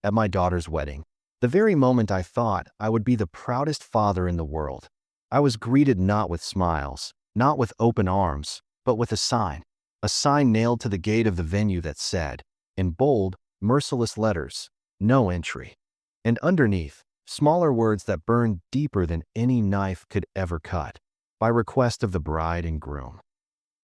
at my daughter's wedding, the very moment I thought I would be the proudest father in the world. I was greeted not with smiles, not with open arms, but with a sign nailed to the gate of the venue that said, in bold, merciless letters, "No entry." And underneath, smaller words that burned deeper than any knife could ever cut, by request of the bride and groom.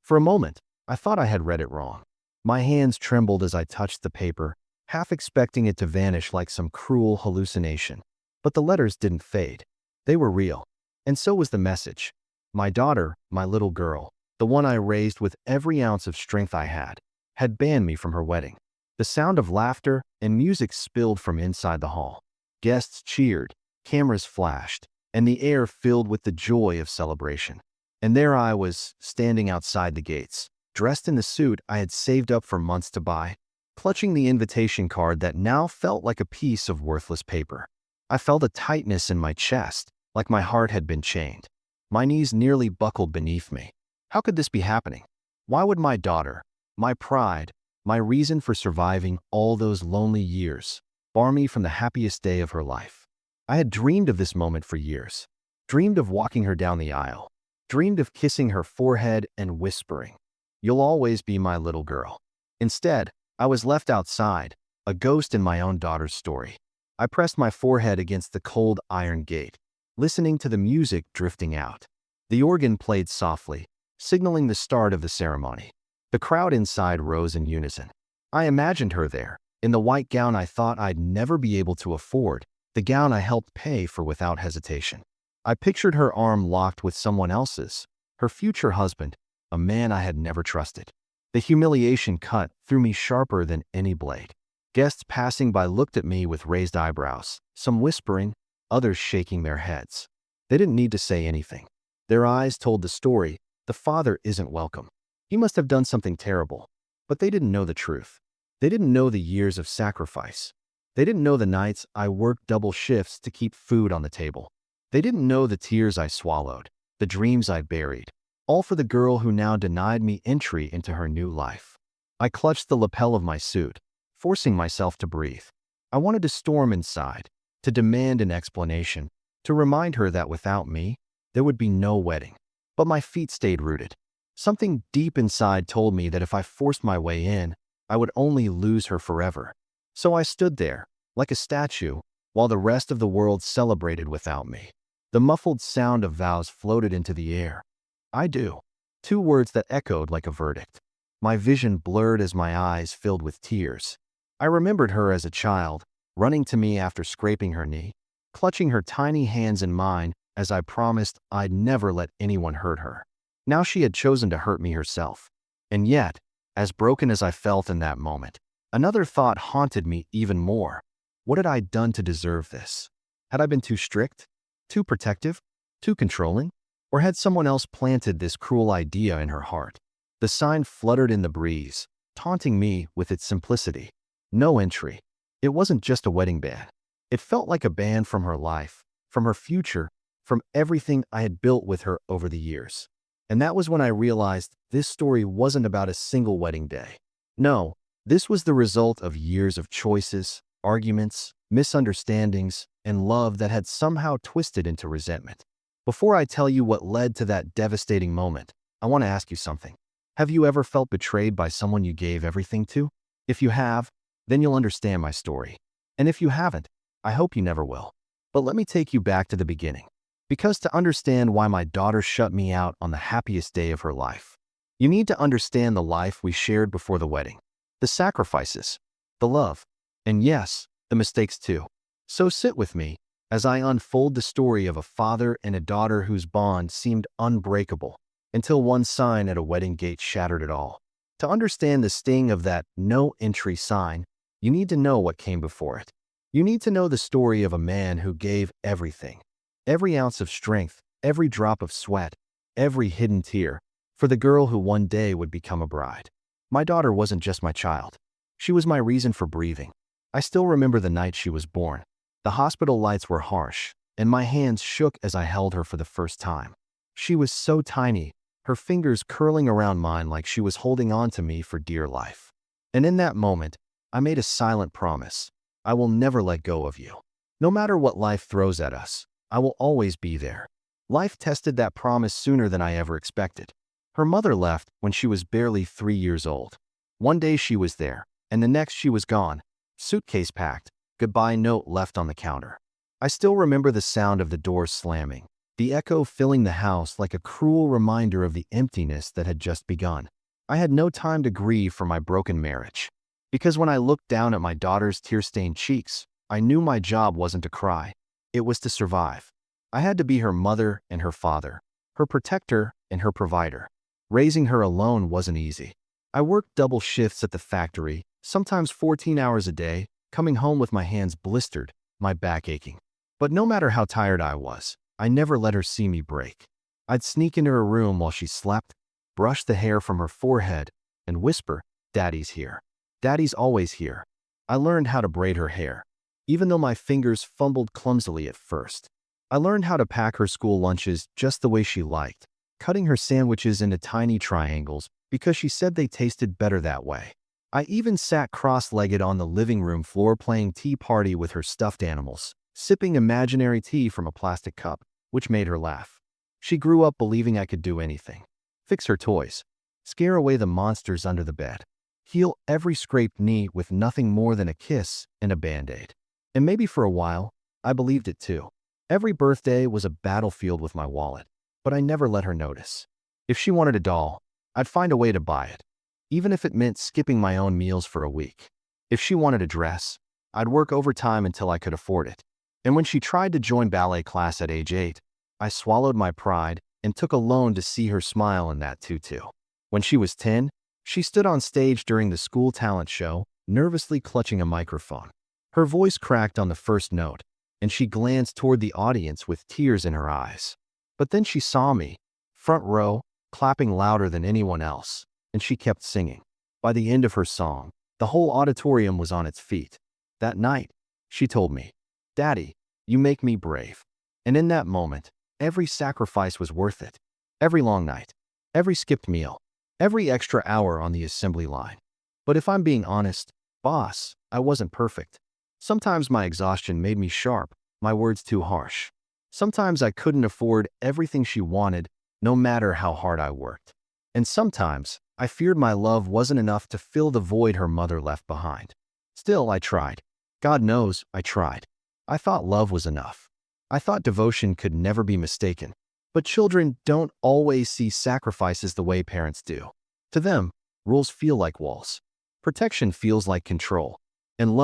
For a moment, I thought I had read it wrong. My hands trembled as I touched the paper, half expecting it to vanish like some cruel hallucination. But the letters didn't fade. They were real. And so was the message. My daughter, my little girl, the one I raised with every ounce of strength I had banned me from her wedding. The sound of laughter and music spilled from inside the hall. Guests cheered, cameras flashed, and the air filled with the joy of celebration. And there I was, standing outside the gates, dressed in the suit I had saved up for months to buy, clutching the invitation card that now felt like a piece of worthless paper. I felt a tightness in my chest, like my heart had been chained. My knees nearly buckled beneath me. How could this be happening? Why would my daughter, my pride, my reason for surviving all those lonely years, bar me from the happiest day of her life? I had dreamed of this moment for years, dreamed of walking her down the aisle, dreamed of kissing her forehead and whispering, "You'll always be my little girl." Instead, I was left outside, a ghost in my own daughter's story. I pressed my forehead against the cold iron gate, listening to the music drifting out. The organ played softly, signaling the start of the ceremony. The crowd inside rose in unison. I imagined her there, in the white gown I thought I'd never be able to afford, the gown I helped pay for without hesitation. I pictured her arm locked with someone else's, her future husband, a man I had never trusted. The humiliation cut through me sharper than any blade. Guests passing by looked at me with raised eyebrows, some whispering, others shaking their heads. They didn't need to say anything. Their eyes told the story. The father isn't welcome. He must have done something terrible. But they didn't know the truth. They didn't know the years of sacrifice. They didn't know the nights I worked double shifts to keep food on the table. They didn't know the tears I swallowed, the dreams I buried, all for the girl who now denied me entry into her new life. I clutched the lapel of my suit, forcing myself to breathe. I wanted to storm inside, to demand an explanation, to remind her that without me, there would be no wedding. But my feet stayed rooted. Something deep inside told me that if I forced my way in, I would only lose her forever. So I stood there, like a statue, while the rest of the world celebrated without me. The muffled sound of vows floated into the air. "I do." Two words that echoed like a verdict. My vision blurred as my eyes filled with tears. I remembered her as a child, running to me after scraping her knee, clutching her tiny hands in mine as I promised I'd never let anyone hurt her. Now she had chosen to hurt me herself. And yet, as broken as I felt in that moment, another thought haunted me even more. What had I done to deserve this? Had I been too strict? Too protective? Too controlling? Or had someone else planted this cruel idea in her heart? The sign fluttered in the breeze, taunting me with its simplicity. No entry. It wasn't just a wedding ban. It felt like a ban from her life, from her future, from everything I had built with her over the years. And that was when I realized this story wasn't about a single wedding day. No, this was the result of years of choices, arguments, misunderstandings, and love that had somehow twisted into resentment. Before I tell you what led to that devastating moment, I want to ask you something. Have you ever felt betrayed by someone you gave everything to? If you have, then you'll understand my story. And if you haven't, I hope you never will. But let me take you back to the beginning. Because to understand why my daughter shut me out on the happiest day of her life, you need to understand the life we shared before the wedding, the sacrifices, the love, and yes, the mistakes too. So sit with me as I unfold the story of a father and a daughter whose bond seemed unbreakable until one sign at a wedding gate shattered it all. To understand the sting of that no entry sign, you need to know what came before it. You need to know the story of a man who gave everything, every ounce of strength, every drop of sweat, every hidden tear, for the girl who one day would become a bride. My daughter wasn't just my child. She was my reason for breathing. I still remember the night she was born. The hospital lights were harsh, and my hands shook as I held her for the first time. She was so tiny, her fingers curling around mine like she was holding on to me for dear life. And in that moment, I made a silent promise. I will never let go of you. No matter what life throws at us, I will always be there. Life tested that promise sooner than I ever expected. Her mother left when she was barely 3 years old. One day she was there, and the next she was gone. Suitcase packed, goodbye note left on the counter. I still remember the sound of the door slamming, the echo filling the house like a cruel reminder of the emptiness that had just begun. I had no time to grieve for my broken marriage. Because when I looked down at my daughter's tear-stained cheeks, I knew my job wasn't to cry. It was to survive. I had to be her mother and her father, her protector and her provider. Raising her alone wasn't easy. I worked double shifts at the factory, sometimes 14 hours a day, coming home with my hands blistered, my back aching. But no matter how tired I was, I never let her see me break. I'd sneak into her room while she slept, brush the hair from her forehead, and whisper, "Daddy's here. Daddy's always here." I learned how to braid her hair, even though my fingers fumbled clumsily at first. I learned how to pack her school lunches just the way she liked, cutting her sandwiches into tiny triangles because she said they tasted better that way. I even sat cross-legged on the living room floor playing tea party with her stuffed animals, sipping imaginary tea from a plastic cup, which made her laugh. She grew up believing I could do anything. Fix her toys, scare away the monsters under the bed, heal every scraped knee with nothing more than a kiss and a Band-Aid. And maybe for a while, I believed it too. Every birthday was a battlefield with my wallet, but I never let her notice. If she wanted a doll, I'd find a way to buy it, even if it meant skipping my own meals for a week. If she wanted a dress, I'd work overtime until I could afford it. And when she tried to join ballet class at age 8, I swallowed my pride and took a loan to see her smile in that tutu. When she was 10, she stood on stage during the school talent show, nervously clutching a microphone. Her voice cracked on the first note, and she glanced toward the audience with tears in her eyes. But then she saw me, front row, clapping louder than anyone else, and she kept singing. By the end of her song, the whole auditorium was on its feet. That night, she told me, "Daddy, you make me brave." And in that moment, every sacrifice was worth it. Every long night, every skipped meal, every extra hour on the assembly line. But if I'm being honest, boss, I wasn't perfect. Sometimes my exhaustion made me sharp, my words too harsh. Sometimes I couldn't afford everything she wanted, no matter how hard I worked. And sometimes I feared my love wasn't enough to fill the void her mother left behind. Still, I tried. God knows I tried. I thought love was enough. I thought devotion could never be mistaken. But children don't always see sacrifices the way parents do. To them, rules feel like walls. Protection feels like control. And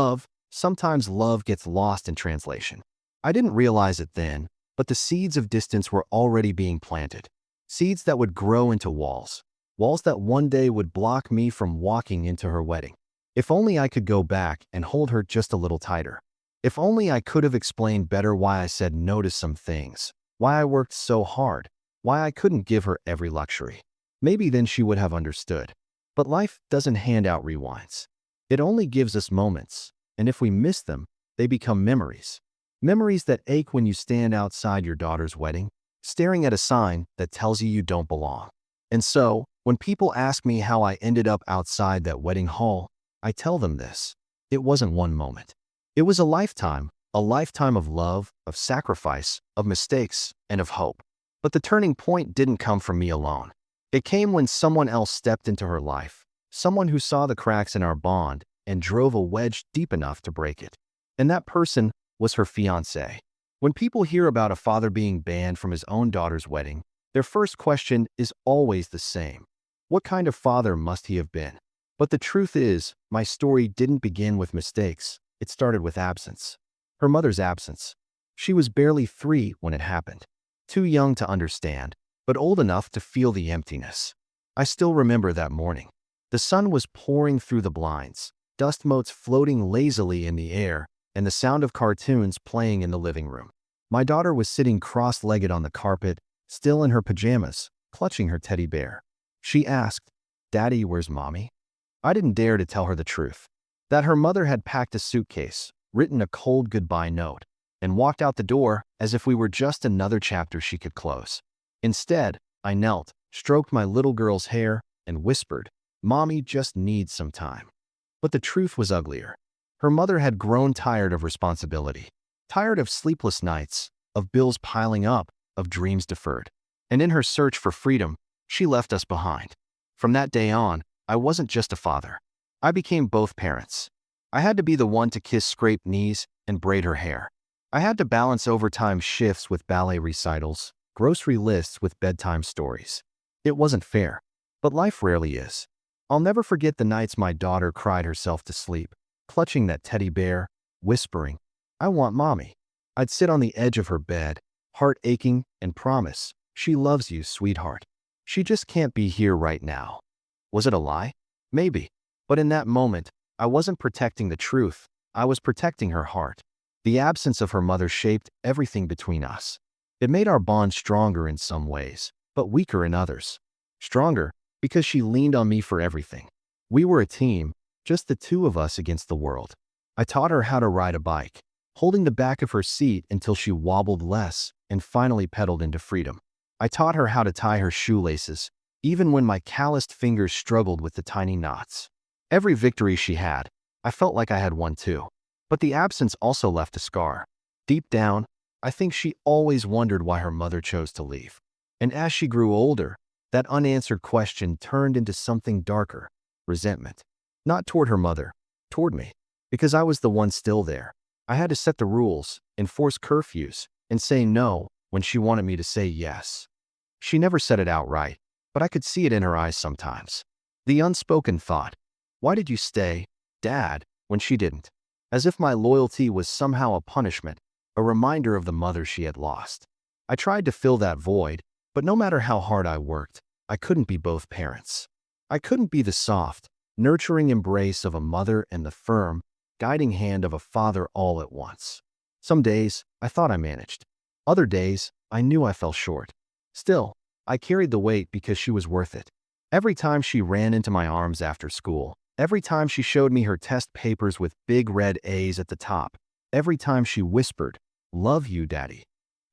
sometimes love gets lost in translation. I didn't realize it then, but the seeds of distance were already being planted. Seeds that would grow into walls. Walls that one day would block me from walking into her wedding. If only I could go back and hold her just a little tighter. If only I could have explained better why I said no to some things, why I worked so hard, why I couldn't give her every luxury. Maybe then she would have understood. But life doesn't hand out rewinds. It only gives us moments, and if we miss them, they become memories. Memories that ache when you stand outside your daughter's wedding, staring at a sign that tells you you don't belong. And so, when people ask me how I ended up outside that wedding hall, I tell them this. It wasn't one moment. It was a lifetime of love, of sacrifice, of mistakes, and of hope. But the turning point didn't come from me alone. It came when someone else stepped into her life, someone who saw the cracks in our bond and drove a wedge deep enough to break it. And that person was her fiancé. When people hear about a father being banned from his own daughter's wedding, their first question is always the same. What kind of father must he have been? But the truth is, my story didn't begin with mistakes. It started with absence. Her mother's absence. She was barely 3 when it happened. Too young to understand, but old enough to feel the emptiness. I still remember that morning. The sun was pouring through the blinds, dust motes floating lazily in the air, and the sound of cartoons playing in the living room. My daughter was sitting cross-legged on the carpet, still in her pajamas, clutching her teddy bear. She asked, "Daddy, where's Mommy?" I didn't dare to tell her the truth. That her mother had packed a suitcase, written a cold goodbye note, and walked out the door as if we were just another chapter she could close. Instead, I knelt, stroked my little girl's hair, and whispered, "Mommy just needs some time." But the truth was uglier. Her mother had grown tired of responsibility, tired of sleepless nights, of bills piling up, of dreams deferred. And in her search for freedom, she left us behind. From that day on, I wasn't just a father. I became both parents. I had to be the one to kiss scraped knees and braid her hair. I had to balance overtime shifts with ballet recitals, grocery lists with bedtime stories. It wasn't fair, but life rarely is. I'll never forget the nights my daughter cried herself to sleep, clutching that teddy bear, whispering, "I want mommy." I'd sit on the edge of her bed, heart aching, and promise, "She loves you, sweetheart. She just can't be here right now." Was it a lie? Maybe. But in that moment, I wasn't protecting the truth. I was protecting her heart. The absence of her mother shaped everything between us. It made our bond stronger in some ways, but weaker in others. Stronger because she leaned on me for everything. We were a team, just the two of us against the world. I taught her how to ride a bike, holding the back of her seat until she wobbled less and finally pedaled into freedom. I taught her how to tie her shoelaces, even when my calloused fingers struggled with the tiny knots. Every victory she had, I felt like I had one too. But the absence also left a scar. Deep down, I think she always wondered why her mother chose to leave. And as she grew older, that unanswered question turned into something darker: resentment. Not toward her mother, toward me. Because I was the one still there. I had to set the rules, enforce curfews, and say no when she wanted me to say yes. She never said it outright, but I could see it in her eyes sometimes. The unspoken thought, "Why did you stay, Dad, when she didn't?" As if my loyalty was somehow a punishment, a reminder of the mother she had lost. I tried to fill that void, but no matter how hard I worked, I couldn't be both parents. I couldn't be the soft, nurturing embrace of a mother and the firm, guiding hand of a father all at once. Some days, I thought I managed. Other days, I knew I fell short. Still, I carried the weight because she was worth it. Every time she ran into my arms after school, every time she showed me her test papers with big red A's at the top, every time she whispered, "Love you, Daddy."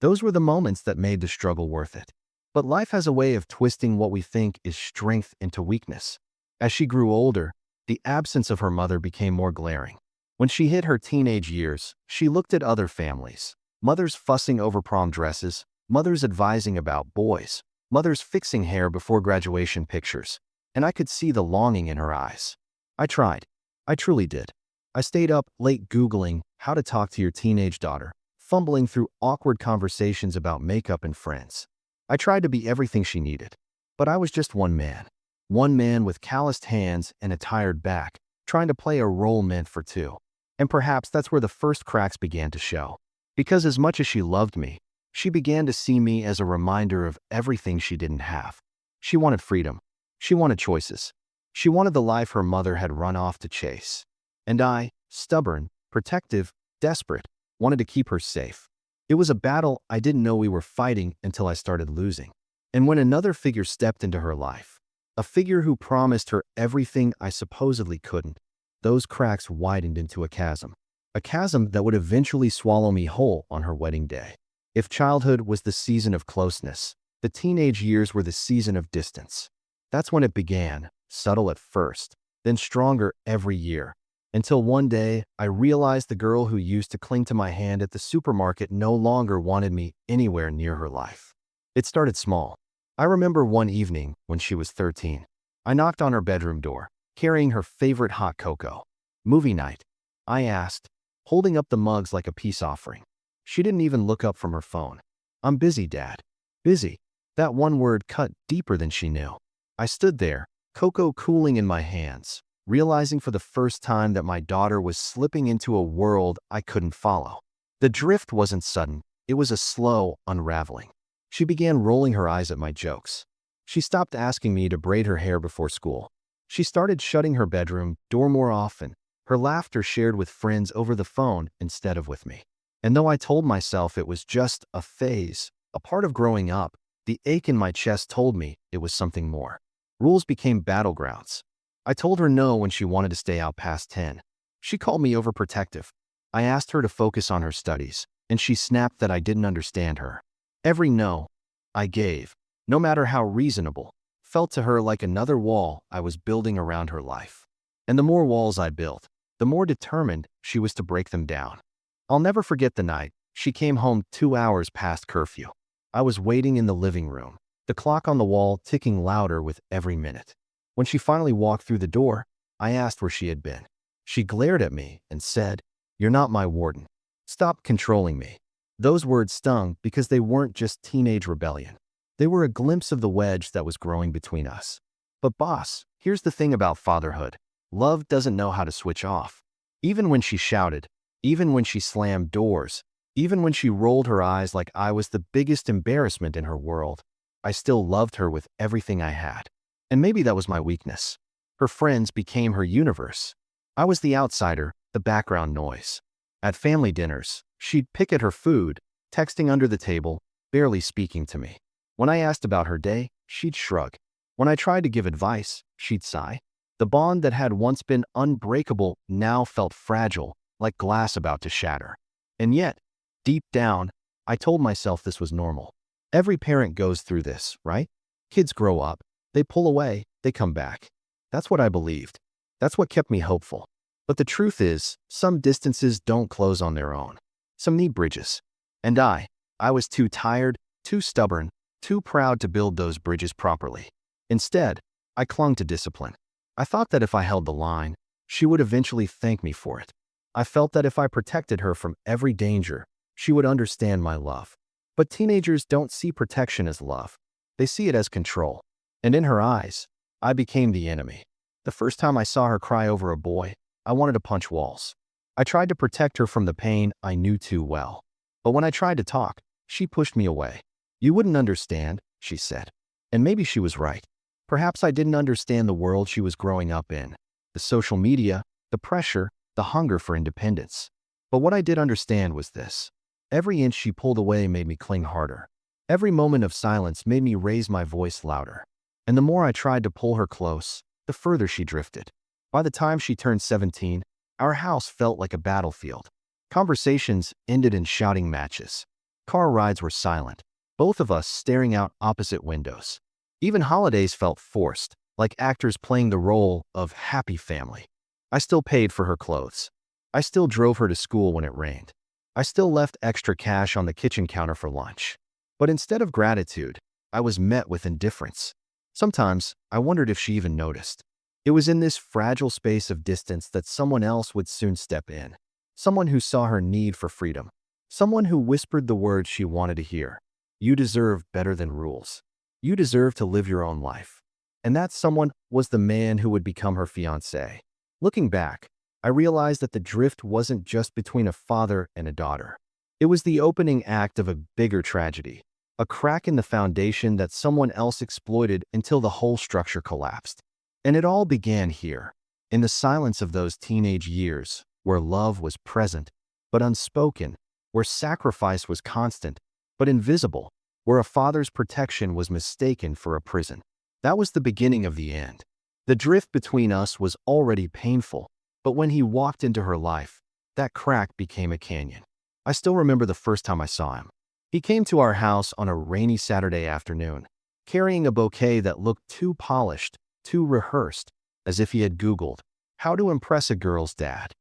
Those were the moments that made the struggle worth it. But life has a way of twisting what we think is strength into weakness. As she grew older, the absence of her mother became more glaring. When she hit her teenage years, she looked at other families. Mothers fussing over prom dresses, mothers advising about boys, mothers fixing hair before graduation pictures, and I could see the longing in her eyes. I tried. I truly did. I stayed up late Googling how to talk to your teenage daughter, fumbling through awkward conversations about makeup and friends. I tried to be everything she needed. But I was just one man. One man with calloused hands and a tired back, trying to play a role meant for two. And perhaps that's where the first cracks began to show. Because as much as she loved me, she began to see me as a reminder of everything she didn't have. She wanted freedom. She wanted choices. She wanted the life her mother had run off to chase. And I, stubborn, protective, desperate, wanted to keep her safe. It was a battle I didn't know we were fighting until I started losing. And when another figure stepped into her life, a figure who promised her everything I supposedly couldn't, those cracks widened into a chasm that would eventually swallow me whole on her wedding day. If childhood was the season of closeness, the teenage years were the season of distance. That's when it began, subtle at first, then stronger every year, until one day I realized the girl who used to cling to my hand at the supermarket no longer wanted me anywhere near her life. It started small. I remember one evening when she was 13. I knocked on her bedroom door, carrying her favorite hot cocoa. "Movie night?" I asked, holding up the mugs like a peace offering. She didn't even look up from her phone. "I'm busy, Dad." Busy. That one word cut deeper than she knew. I stood there, cocoa cooling in my hands, realizing for the first time that my daughter was slipping into a world I couldn't follow. The drift wasn't sudden, it was a slow unraveling. She began rolling her eyes at my jokes. She stopped asking me to braid her hair before school. She started shutting her bedroom door more often, her laughter shared with friends over the phone instead of with me. And though I told myself it was just a phase, a part of growing up, the ache in my chest told me it was something more. Rules became battlegrounds. I told her no when she wanted to stay out past 10. She called me overprotective. I asked her to focus on her studies, and she snapped that I didn't understand her. Every no I gave, no matter how reasonable, felt to her like another wall I was building around her life. And the more walls I built, the more determined she was to break them down. I'll never forget the night she came home 2 hours past curfew. I was waiting in the living room, the clock on the wall ticking louder with every minute. When she finally walked through the door, I asked where she had been. She glared at me and said, "You're not my warden. Stop controlling me." Those words stung because they weren't just teenage rebellion. They were a glimpse of the wedge that was growing between us. But boss, here's the thing about fatherhood. Love doesn't know how to switch off. Even when she shouted, even when she slammed doors, even when she rolled her eyes like I was the biggest embarrassment in her world, I still loved her with everything I had. And maybe that was my weakness. Her friends became her universe. I was the outsider, the background noise. At family dinners, she'd pick at her food, texting under the table, barely speaking to me. When I asked about her day, she'd shrug. When I tried to give advice, she'd sigh. The bond that had once been unbreakable now felt fragile, like glass about to shatter. And yet, deep down, I told myself this was normal. Every parent goes through this, right? Kids grow up, they pull away, they come back. That's what I believed. That's what kept me hopeful. But the truth is, some distances don't close on their own. Some need bridges. And I was too tired, too stubborn, too proud to build those bridges properly. Instead, I clung to discipline. I thought that if I held the line, she would eventually thank me for it. I felt that if I protected her from every danger, she would understand my love. But teenagers don't see protection as love. They see it as control. And in her eyes, I became the enemy. The first time I saw her cry over a boy, I wanted to punch walls. I tried to protect her from the pain I knew too well. But when I tried to talk, she pushed me away. "You wouldn't understand," she said. And maybe she was right. Perhaps I didn't understand the world she was growing up in. The social media, the pressure, the hunger for independence. But what I did understand was this. Every inch she pulled away made me cling harder. Every moment of silence made me raise my voice louder. And the more I tried to pull her close, the further she drifted. By the time she turned 17, our house felt like a battlefield. Conversations ended in shouting matches. Car rides were silent, both of us staring out opposite windows. Even holidays felt forced, like actors playing the role of happy family. I still paid for her clothes. I still drove her to school when it rained. I still left extra cash on the kitchen counter for lunch. But instead of gratitude, I was met with indifference. Sometimes, I wondered if she even noticed. It was in this fragile space of distance that someone else would soon step in. Someone who saw her need for freedom. Someone who whispered the words she wanted to hear. "You deserve better than rules. You deserve to live your own life." And that someone was the man who would become her fiancé. Looking back, I realized that the drift wasn't just between a father and a daughter. It was the opening act of a bigger tragedy. A crack in the foundation that someone else exploited until the whole structure collapsed. And it all began here, in the silence of those teenage years, where love was present, but unspoken, where sacrifice was constant, but invisible, where a father's protection was mistaken for a prison. That was the beginning of the end. The drift between us was already painful, but when he walked into her life, that crack became a canyon. I still remember the first time I saw him. He came to our house on a rainy Saturday afternoon, carrying a bouquet that looked too polished, too rehearsed, as if he had Googled how to impress a girl's dad.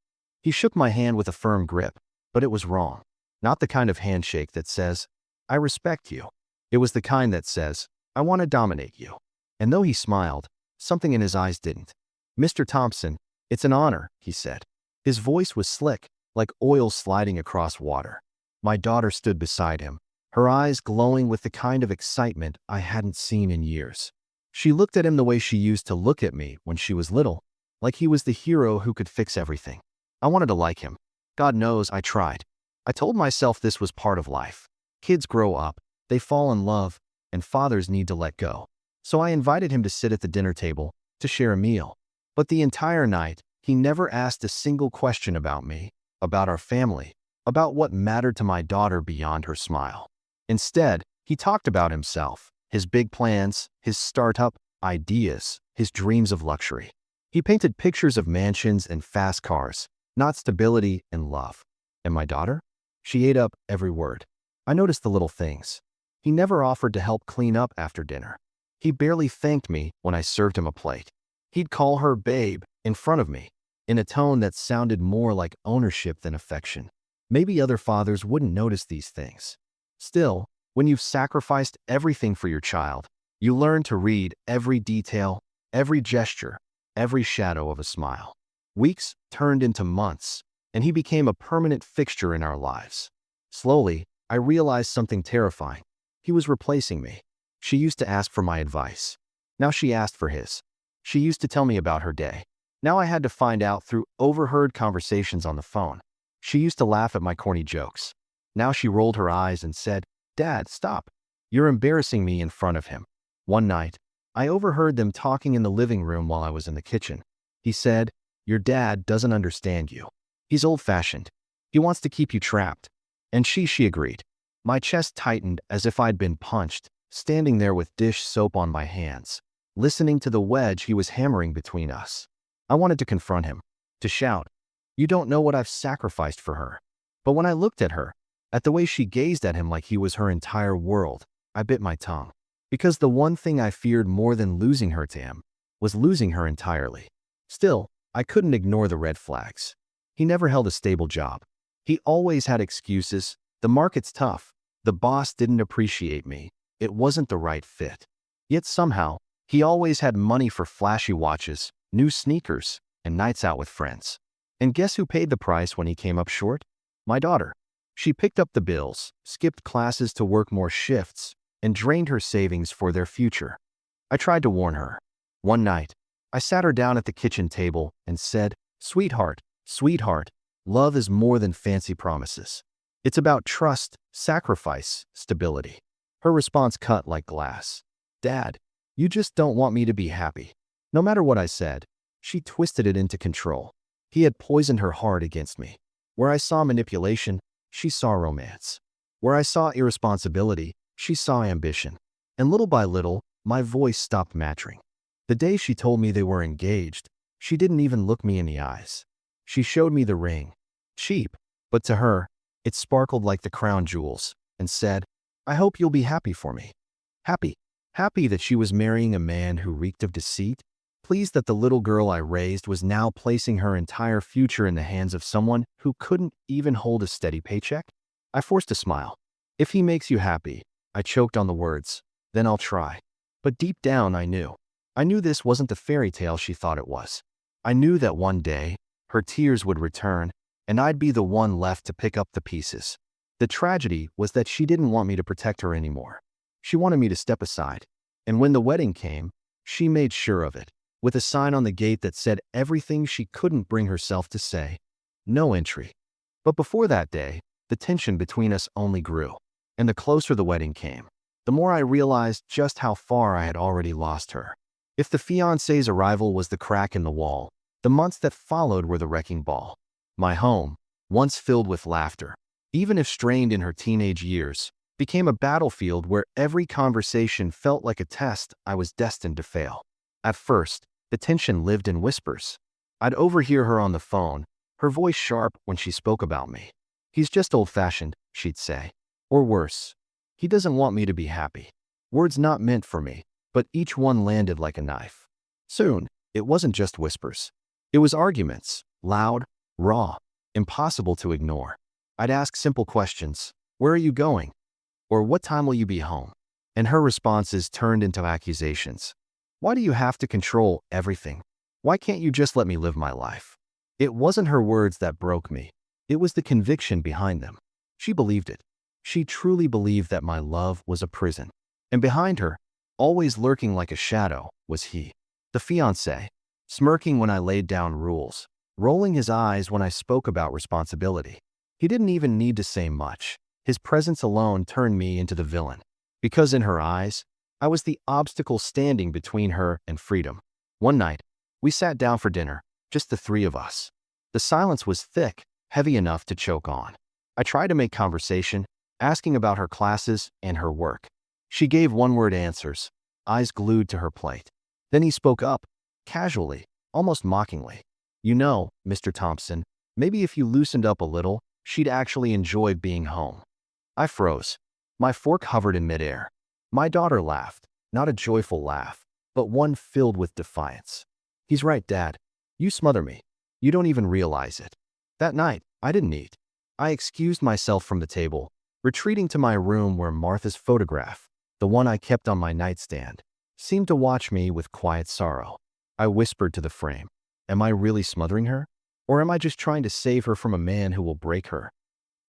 He shook my hand with a firm grip, but it was wrong. Not the kind of handshake that says, "I respect you." It was the kind that says, "I want to dominate you." And though he smiled, something in his eyes didn't. "Mr. Thompson, it's an honor," he said. His voice was slick, like oil sliding across water. My daughter stood beside him, her eyes glowing with the kind of excitement I hadn't seen in years. She looked at him the way she used to look at me when she was little, like he was the hero who could fix everything. I wanted to like him. God knows I tried. I told myself this was part of life. Kids grow up, they fall in love, and fathers need to let go. So I invited him to sit at the dinner table, to share a meal. But the entire night, he never asked a single question about me, about our family, about what mattered to my daughter beyond her smile. Instead, he talked about himself, his big plans, his startup ideas, his dreams of luxury. He painted pictures of mansions and fast cars, not stability and love. And my daughter? She ate up every word. I noticed the little things. He never offered to help clean up after dinner. He barely thanked me when I served him a plate. He'd call her babe in front of me. in a tone that sounded more like ownership than affection. Maybe other fathers wouldn't notice these things. Still, when you've sacrificed everything for your child, you learn to read every detail, every gesture, every shadow of a smile. Weeks turned into months, and he became a permanent fixture in our lives. Slowly, I realized something terrifying. He was replacing me. She used to ask for my advice. Now she asked for his. She used to tell me about her day. Now I had to find out through overheard conversations on the phone. She used to laugh at my corny jokes. Now she rolled her eyes and said, "Dad, stop. You're embarrassing me in front of him." One night, I overheard them talking in the living room while I was in the kitchen. He said, "Your dad doesn't understand you. He's old-fashioned. He wants to keep you trapped." And she agreed. My chest tightened as if I'd been punched, standing there with dish soap on my hands, listening to the wedge he was hammering between us. I wanted to confront him, to shout, "You don't know what I've sacrificed for her." But when I looked at her, at the way she gazed at him like he was her entire world, I bit my tongue. Because the one thing I feared more than losing her to him was losing her entirely. Still, I couldn't ignore the red flags. He never held a stable job. He always had excuses. The market's tough. The boss didn't appreciate me. It wasn't the right fit. Yet somehow, he always had money for flashy watches, new sneakers, and nights out with friends. And guess who paid the price when he came up short? My daughter. She picked up the bills, skipped classes to work more shifts, and drained her savings for their future. I tried to warn her. One night, I sat her down at the kitchen table and said, "Sweetheart, sweetheart, love is more than fancy promises. It's about trust, sacrifice, stability." Her response cut like glass. "Dad, you just don't want me to be happy." No matter what I said, she twisted it into control. He had poisoned her heart against me. Where I saw manipulation, she saw romance. Where I saw irresponsibility, she saw ambition. And little by little, my voice stopped mattering. The day she told me they were engaged, she didn't even look me in the eyes. She showed me the ring. Cheap, but to her, it sparkled like the crown jewels, and said, "I hope you'll be happy for me." Happy. Happy that she was marrying a man who reeked of deceit. Pleased that the little girl I raised was now placing her entire future in the hands of someone who couldn't even hold a steady paycheck. I forced a smile. "If he makes you happy," I choked on the words, "then I'll try." But deep down I knew. I knew this wasn't the fairy tale she thought it was. I knew that one day, her tears would return, and I'd be the one left to pick up the pieces. The tragedy was that she didn't want me to protect her anymore. She wanted me to step aside. And when the wedding came, she made sure of it, with a sign on the gate that said everything she couldn't bring herself to say. No entry. But before that day, the tension between us only grew. And the closer the wedding came, the more I realized just how far I had already lost her. If the fiancé's arrival was the crack in the wall, the months that followed were the wrecking ball. My home, once filled with laughter, even if strained in her teenage years, became a battlefield where every conversation felt like a test I was destined to fail. At first, the tension lived in whispers. I'd overhear her on the phone, her voice sharp when she spoke about me. "He's just old-fashioned," she'd say. Or worse, "He doesn't want me to be happy." Words not meant for me, but each one landed like a knife. Soon, it wasn't just whispers. It was arguments, loud, raw, impossible to ignore. I'd ask simple questions. "Where are you going?" Or "What time will you be home?" And her responses turned into accusations. "Why do you have to control everything? Why can't you just let me live my life?" It wasn't her words that broke me. It was the conviction behind them. She believed it. She truly believed that my love was a prison. And behind her, always lurking like a shadow, was he, the fiancé, smirking when I laid down rules, rolling his eyes when I spoke about responsibility. He didn't even need to say much. His presence alone turned me into the villain. Because in her eyes, I was the obstacle standing between her and freedom. One night, we sat down for dinner, just the three of us. The silence was thick, heavy enough to choke on. I tried to make conversation, asking about her classes and her work. She gave one-word answers, eyes glued to her plate. Then he spoke up, casually, almost mockingly. "You know, Mr. Thompson, maybe if you loosened up a little, she'd actually enjoy being home." I froze. My fork hovered in midair. My daughter laughed, not a joyful laugh, but one filled with defiance. "He's right, Dad. You smother me. You don't even realize it. That night, I didn't eat. I excused myself from the table, retreating to my room where Martha's photograph, the one I kept on my nightstand, seemed to watch me with quiet sorrow. I whispered to the frame, "Am I really smothering her? Or am I just trying to save her from a man who will break her?"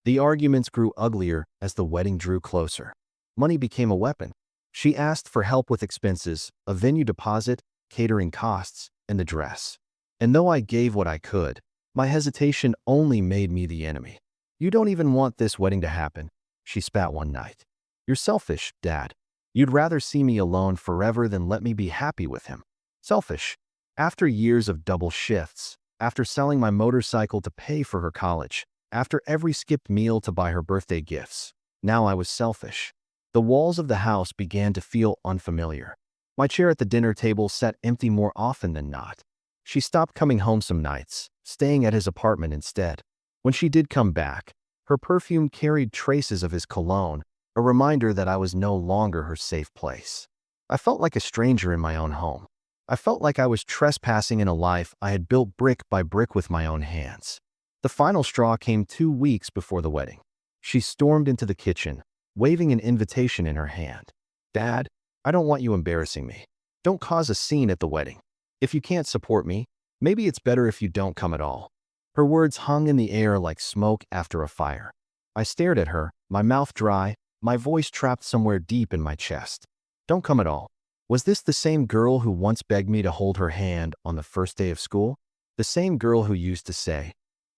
The arguments grew uglier as the wedding drew closer. Money became a weapon. She asked for help with expenses, a venue deposit, catering costs, and the dress. And though I gave what I could, my hesitation only made me the enemy. "You don't even want this wedding to happen," she spat one night. "You're selfish, Dad. You'd rather see me alone forever than let me be happy with him." Selfish. After years of double shifts, after selling my motorcycle to pay for her college, after every skipped meal to buy her birthday gifts, now I was selfish. The walls of the house began to feel unfamiliar. My chair at the dinner table sat empty more often than not. She stopped coming home some nights, staying at his apartment instead. When she did come back, her perfume carried traces of his cologne, a reminder that I was no longer her safe place. I felt like a stranger in my own home. I felt like I was trespassing in a life I had built brick by brick with my own hands. The final straw came 2 weeks before the wedding. She stormed into the kitchen, waving an invitation in her hand. "Dad, I don't want you embarrassing me. Don't cause a scene at the wedding. If you can't support me, maybe it's better if you don't come at all." Her words hung in the air like smoke after a fire. I stared at her, my mouth dry, my voice trapped somewhere deep in my chest. "Don't come at all." Was this the same girl who once begged me to hold her hand on the first day of school? The same girl who used to say,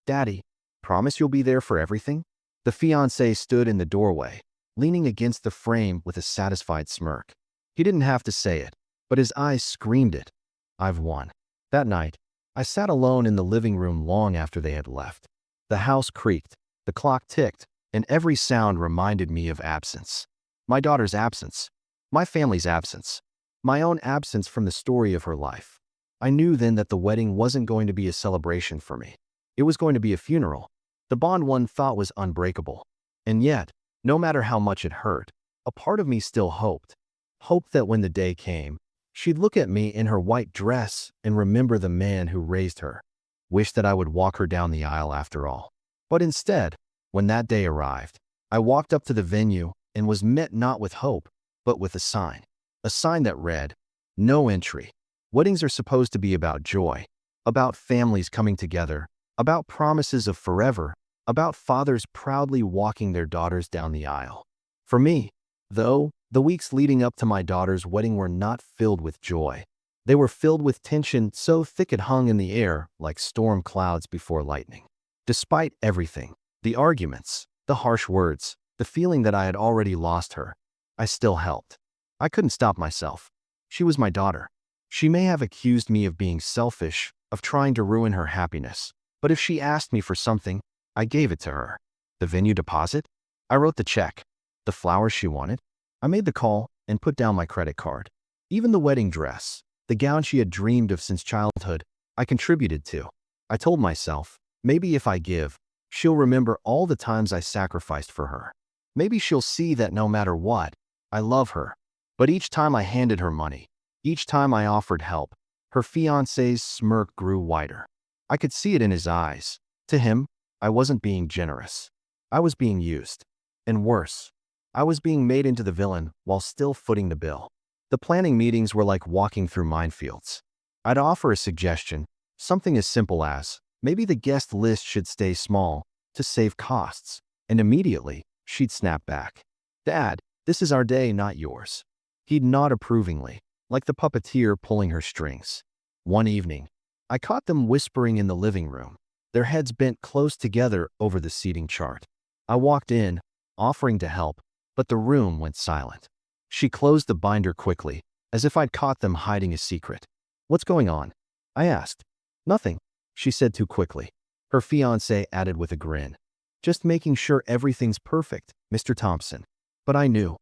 "Daddy, promise you'll be there for everything?" The fiancé stood in the doorway, leaning against the frame with a satisfied smirk. He didn't have to say it, but his eyes screamed it. I've won. That night, I sat alone in the living room long after they had left. The house creaked, the clock ticked, and every sound reminded me of absence. My daughter's absence. My family's absence. My own absence from the story of her life. I knew then that the wedding wasn't going to be a celebration for me. It was going to be a funeral. The bond one thought was unbreakable. And yet, no matter how much it hurt, a part of me still hoped. Hoped that when the day came, she'd look at me in her white dress and remember the man who raised her. Wished that I would walk her down the aisle after all. But instead, when that day arrived, I walked up to the venue and was met not with hope, but with a sign. A sign that read, "No entry." Weddings are supposed to be about joy, about families coming together, about promises of forever, about fathers proudly walking their daughters down the aisle. For me, though, the weeks leading up to my daughter's wedding were not filled with joy. They were filled with tension so thick it hung in the air like storm clouds before lightning. Despite everything, the arguments, the harsh words, the feeling that I had already lost her, I still helped. I couldn't stop myself. She was my daughter. She may have accused me of being selfish, of trying to ruin her happiness, but if she asked me for something, I gave it to her. The venue deposit? I wrote the check. The flowers she wanted? I made the call and put down my credit card. Even the wedding dress, the gown she had dreamed of since childhood, I contributed to. I told myself, maybe if I give, she'll remember all the times I sacrificed for her. Maybe she'll see that no matter what, I love her. But each time I handed her money, each time I offered help, her fiancé's smirk grew wider. I could see it in his eyes. To him, I wasn't being generous. I was being used. And worse, I was being made into the villain while still footing the bill. The planning meetings were like walking through minefields. I'd offer a suggestion, something as simple as, maybe the guest list should stay small to save costs. And immediately, she'd snap back. "Dad, this is our day, not yours." He'd nod approvingly, like the puppeteer pulling her strings. One evening, I caught them whispering in the living room, their heads bent close together over the seating chart. I walked in, offering to help, but the room went silent. She closed the binder quickly, as if I'd caught them hiding a secret. "What's going on?" I asked. "Nothing," she said too quickly. Her fiancé added with a grin. "Just making sure everything's perfect, Mr. Thompson." But I knew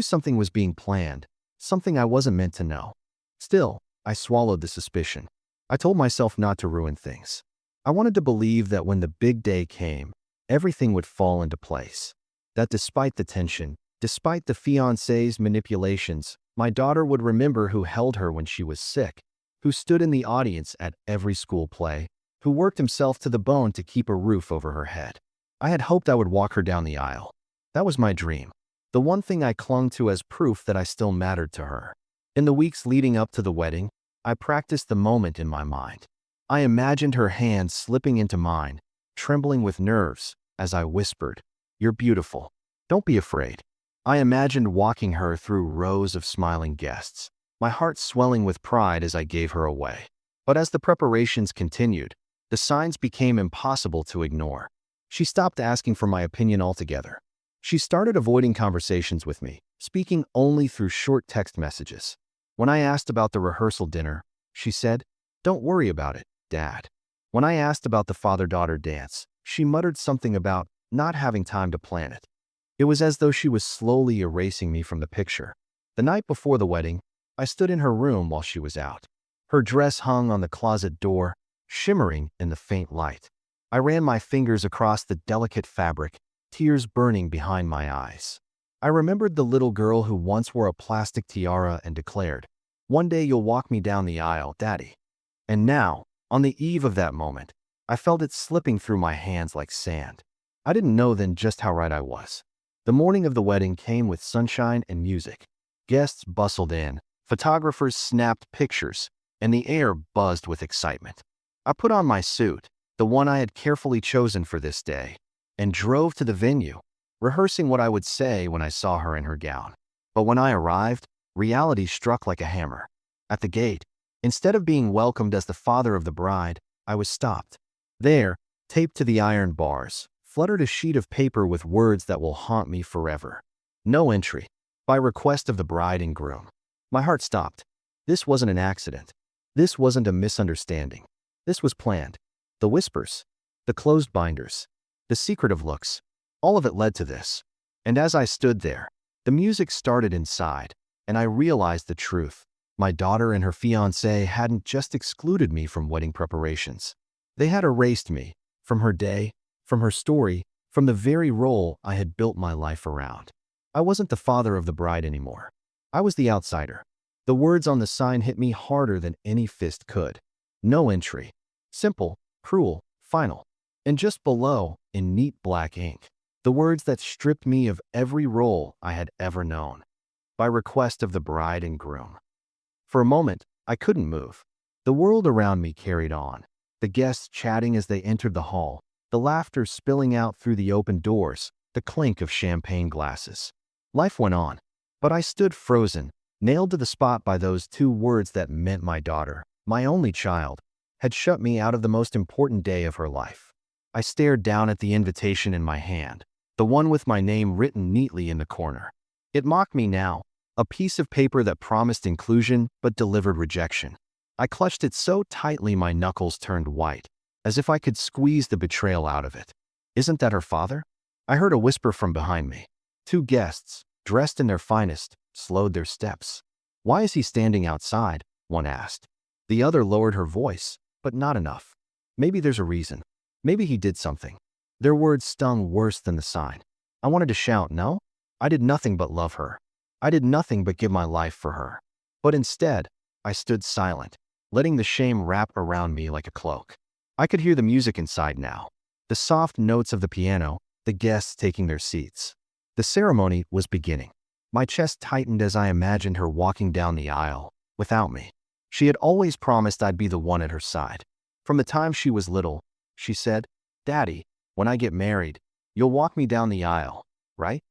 something was being planned, something I wasn't meant to know. Still, I swallowed the suspicion. I told myself not to ruin things. I wanted to believe that when the big day came, everything would fall into place. That despite the tension, despite the fiancé's manipulations, my daughter would remember who held her when she was sick, who stood in the audience at every school play, who worked himself to the bone to keep a roof over her head. I had hoped I would walk her down the aisle. That was my dream. The one thing I clung to as proof that I still mattered to her. In the weeks leading up to the wedding, I practiced the moment in my mind. I imagined her hand slipping into mine, trembling with nerves, as I whispered, "You're beautiful. Don't be afraid." I imagined walking her through rows of smiling guests, my heart swelling with pride as I gave her away. But as the preparations continued, the signs became impossible to ignore. She stopped asking for my opinion altogether. She started avoiding conversations with me, speaking only through short text messages. When I asked about the rehearsal dinner, she said, "Don't worry about it, Dad." When I asked about the father-daughter dance, she muttered something about not having time to plan it. It was as though she was slowly erasing me from the picture. The night before the wedding, I stood in her room while she was out. Her dress hung on the closet door, shimmering in the faint light. I ran my fingers across the delicate fabric, tears burning behind my eyes. I remembered the little girl who once wore a plastic tiara and declared, "One day you'll walk me down the aisle, Daddy." And now, on the eve of that moment, I felt it slipping through my hands like sand. I didn't know then just how right I was. The morning of the wedding came with sunshine and music. Guests bustled in, photographers snapped pictures, and the air buzzed with excitement. I put on my suit, the one I had carefully chosen for this day, and drove to the venue, rehearsing what I would say when I saw her in her gown. But when I arrived, reality struck like a hammer. At the gate, instead of being welcomed as the father of the bride, I was stopped. There, taped to the iron bars, fluttered a sheet of paper with words that will haunt me forever. "No entry. By request of the bride and groom." My heart stopped. This wasn't an accident. This wasn't a misunderstanding. This was planned. The whispers, the closed binders, the secretive looks, all of it led to this. And as I stood there, the music started inside, and I realized the truth. My daughter and her fiancé hadn't just excluded me from wedding preparations. They had erased me from her day, from her story, from the very role I had built my life around. I wasn't the father of the bride anymore. I was the outsider. The words on the sign hit me harder than any fist could. No entry. Simple, cruel, final. And just below, in neat black ink, the words that stripped me of every role I had ever known. By request of the bride and groom. For a moment, I couldn't move. The world around me carried on. The guests chatting as they entered the hall, the laughter spilling out through the open doors, the clink of champagne glasses. Life went on, but I stood frozen, nailed to the spot by those two words that meant my daughter, my only child, had shut me out of the most important day of her life. I stared down at the invitation in my hand, the one with my name written neatly in the corner. It mocked me now, a piece of paper that promised inclusion but delivered rejection. I clutched it so tightly my knuckles turned white, as if I could squeeze the betrayal out of it. "Isn't that her father?" I heard a whisper from behind me. Two guests, dressed in their finest, slowed their steps. "Why is he standing outside?" one asked. The other lowered her voice, but not enough. "Maybe there's a reason. Maybe he did something." Their words stung worse than the sign. I wanted to shout, "No, I did nothing but love her. I did nothing but give my life for her." But instead, I stood silent, letting the shame wrap around me like a cloak. I could hear the music inside now, the soft notes of the piano, the guests taking their seats. The ceremony was beginning. My chest tightened as I imagined her walking down the aisle, without me. She had always promised I'd be the one at her side. From the time she was little, she said, "Daddy, when I get married, you'll walk me down the aisle, right?"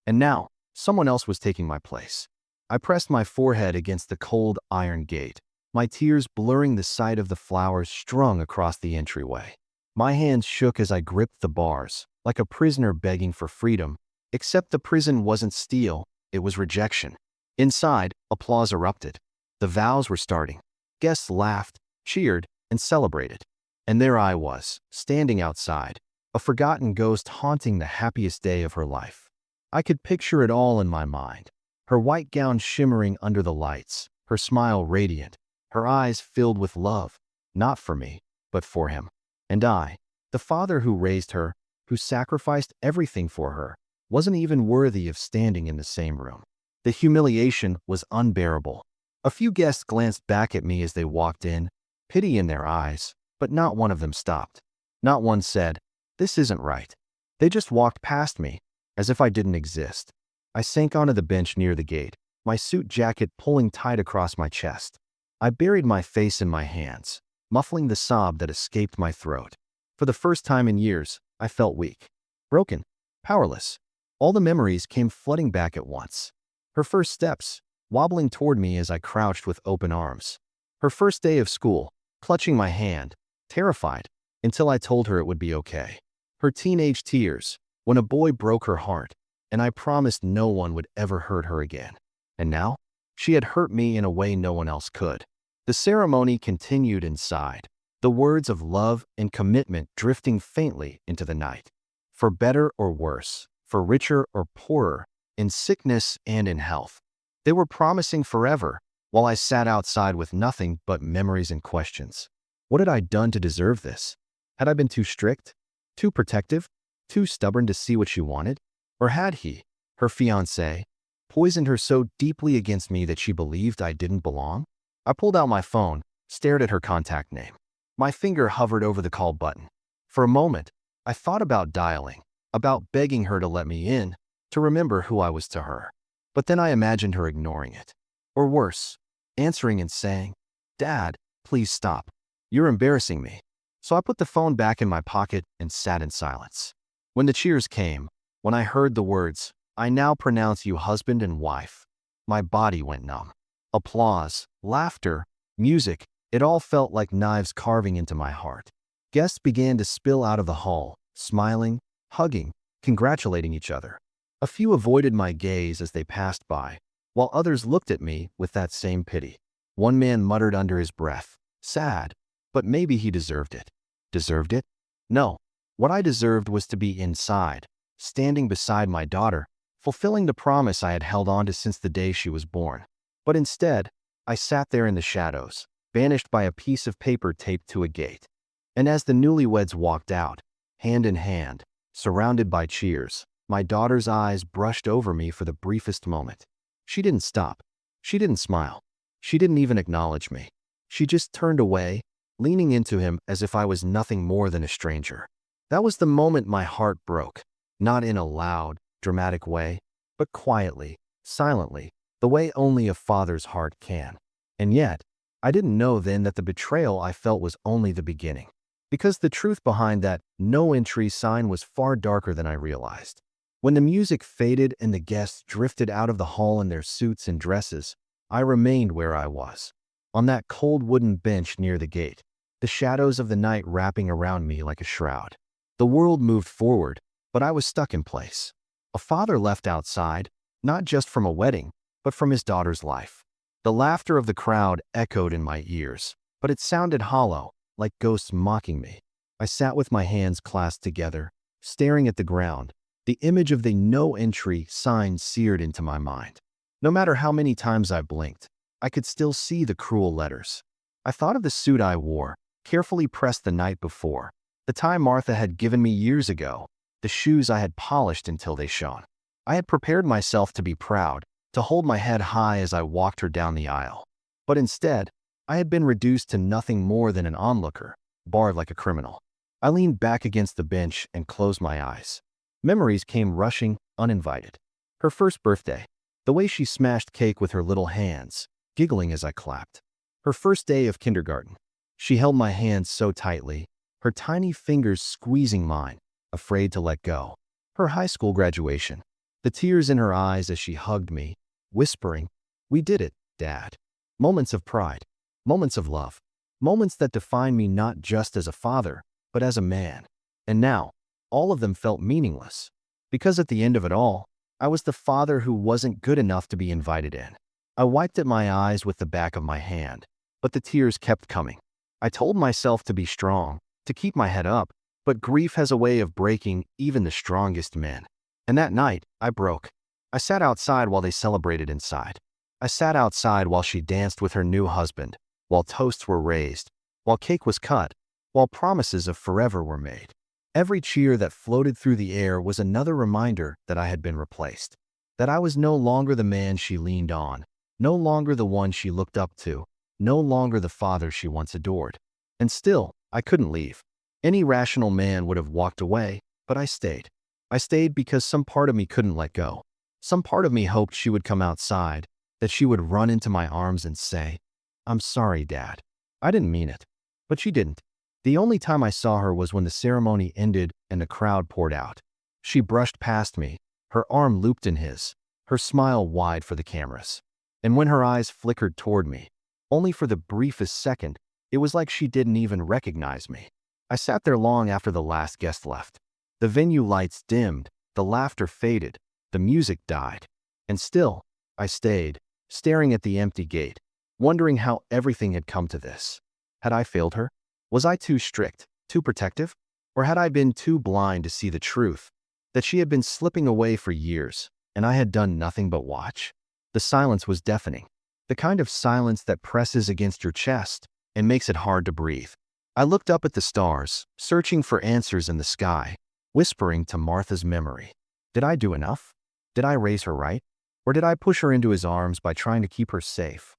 And now, someone else was taking my place. I pressed my forehead against the cold iron gate, my tears blurring the sight of the flowers strung across the entryway. My hands shook as I gripped the bars, like a prisoner begging for freedom, except the prison wasn't steel, it was rejection. Inside, applause erupted. The vows were starting. Guests laughed, cheered, and celebrated. And there I was, standing outside, a forgotten ghost haunting the happiest day of her life. I could picture it all in my mind. Her white gown shimmering under the lights, her smile radiant, her eyes filled with love, not for me, but for him. And I, the father who raised her, who sacrificed everything for her, wasn't even worthy of standing in the same room. The humiliation was unbearable. A few guests glanced back at me as they walked in, pity in their eyes, but not one of them stopped. Not one said, "This isn't right." They just walked past me, as if I didn't exist. I sank onto the bench near the gate, my suit jacket pulling tight across my chest. I buried my face in my hands, muffling the sob that escaped my throat. For the first time in years, I felt weak, broken, powerless. All the memories came flooding back at once. Her first steps, wobbling toward me as I crouched with open arms. Her first day of school, clutching my hand, terrified, until I told her it would be okay. Her teenage tears, when a boy broke her heart, and I promised no one would ever hurt her again. And now, she had hurt me in a way no one else could. The ceremony continued inside, the words of love and commitment drifting faintly into the night. For better or worse, for richer or poorer, in sickness and in health. They were promising forever, while I sat outside with nothing but memories and questions. What had I done to deserve this? Had I been too strict? Too protective? Too stubborn to see what she wanted? Or had he, her fiancé, poisoned her so deeply against me that she believed I didn't belong? I pulled out my phone, stared at her contact name. My finger hovered over the call button. For a moment, I thought about dialing, about begging her to let me in, to remember who I was to her. But then I imagined her ignoring it. Or worse, answering and saying, "Dad, please stop. You're embarrassing me." So I put the phone back in my pocket and sat in silence. When the cheers came, when I heard the words, "I now pronounce you husband and wife," my body went numb. Applause, laughter, music, it all felt like knives carving into my heart. Guests began to spill out of the hall, smiling, hugging, congratulating each other. A few avoided my gaze as they passed by, while others looked at me with that same pity. One man muttered under his breath, "Sad, but maybe he deserved it." Deserved it? No. What I deserved was to be inside, standing beside my daughter, fulfilling the promise I had held on to since the day she was born. But instead, I sat there in the shadows, banished by a piece of paper taped to a gate. And as the newlyweds walked out, hand in hand, surrounded by cheers, my daughter's eyes brushed over me for the briefest moment. She didn't stop. She didn't smile. She didn't even acknowledge me. She just turned away, leaning into him as if I was nothing more than a stranger. That was the moment my heart broke, not in a loud, dramatic way, but quietly, silently, the way only a father's heart can. And yet, I didn't know then that the betrayal I felt was only the beginning. Because the truth behind that no entry sign was far darker than I realized. When the music faded and the guests drifted out of the hall in their suits and dresses, I remained where I was, on that cold wooden bench near the gate, the shadows of the night wrapping around me like a shroud. The world moved forward, but I was stuck in place. A father left outside, not just from a wedding, but from his daughter's life. The laughter of the crowd echoed in my ears, but it sounded hollow, like ghosts mocking me. I sat with my hands clasped together, staring at the ground, the image of the no entry sign seared into my mind. No matter how many times I blinked, I could still see the cruel letters. I thought of the suit I wore, carefully pressed the night before, the tie Martha had given me years ago, the shoes I had polished until they shone. I had prepared myself to be proud, to hold my head high as I walked her down the aisle. But instead, I had been reduced to nothing more than an onlooker, barred like a criminal. I leaned back against the bench and closed my eyes. Memories came rushing, uninvited. Her first birthday, the way she smashed cake with her little hands, giggling as I clapped. Her first day of kindergarten. She held my hands so tightly, her tiny fingers squeezing mine, afraid to let go. Her high school graduation. The tears in her eyes as she hugged me, whispering, "We did it, Dad." Moments of pride. Moments of love. Moments that define me not just as a father, but as a man. And now, all of them felt meaningless. Because at the end of it all, I was the father who wasn't good enough to be invited in. I wiped at my eyes with the back of my hand, but the tears kept coming. I told myself to be strong, to keep my head up, but grief has a way of breaking even the strongest men. And that night, I broke. I sat outside while they celebrated inside. I sat outside while she danced with her new husband, while toasts were raised, while cake was cut, while promises of forever were made. Every cheer that floated through the air was another reminder that I had been replaced, that I was no longer the man she leaned on, no longer the one she looked up to, no longer the father she once adored. And still, I couldn't leave. Any rational man would have walked away, but I stayed. I stayed because some part of me couldn't let go. Some part of me hoped she would come outside, that she would run into my arms and say, "I'm sorry, Dad. I didn't mean it." But she didn't. The only time I saw her was when the ceremony ended and the crowd poured out. She brushed past me, her arm looped in his, her smile wide for the cameras. And when her eyes flickered toward me, only for the briefest second, it was like she didn't even recognize me. I sat there long after the last guest left. The venue lights dimmed, the laughter faded, the music died. And still, I stayed, staring at the empty gate, wondering how everything had come to this. Had I failed her? Was I too strict, too protective? Or had I been too blind to see the truth, that she had been slipping away for years, and I had done nothing but watch? The silence was deafening, the kind of silence that presses against your chest and makes it hard to breathe. I looked up at the stars, searching for answers in the sky, whispering to Martha's memory. Did I do enough? Did I raise her right? Or did I push her into his arms by trying to keep her safe?